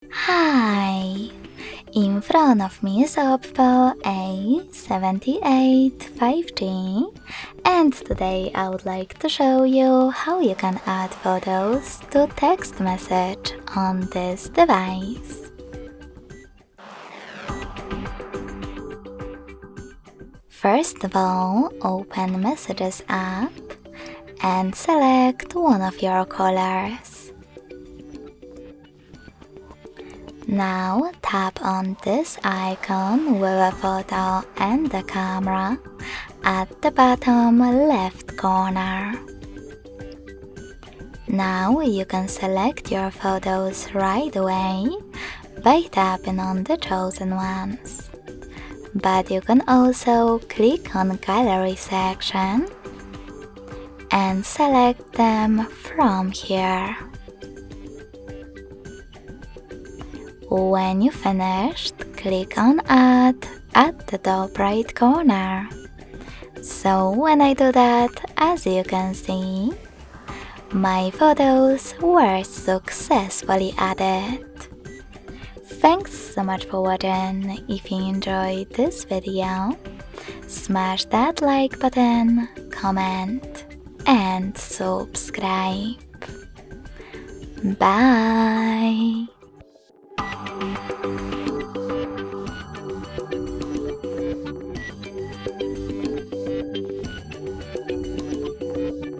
Hi! In front of me is Oppo A78 5G, and today I would like to show you how you can add photos to text message on this device. First of all, open Messages app and select one of your colors. Now tap on this icon with a photo and the camera at the bottom left corner. Now you can select your photos right away by tapping on the chosen ones. But you can also click on Gallery section and select them from here. When you finished, click on Add at the top right corner. So when I do that, as you can see, my photos were successfully added. Thanks so much for watching. If you enjoyed this video, smash that like button, comment and subscribe. Bye!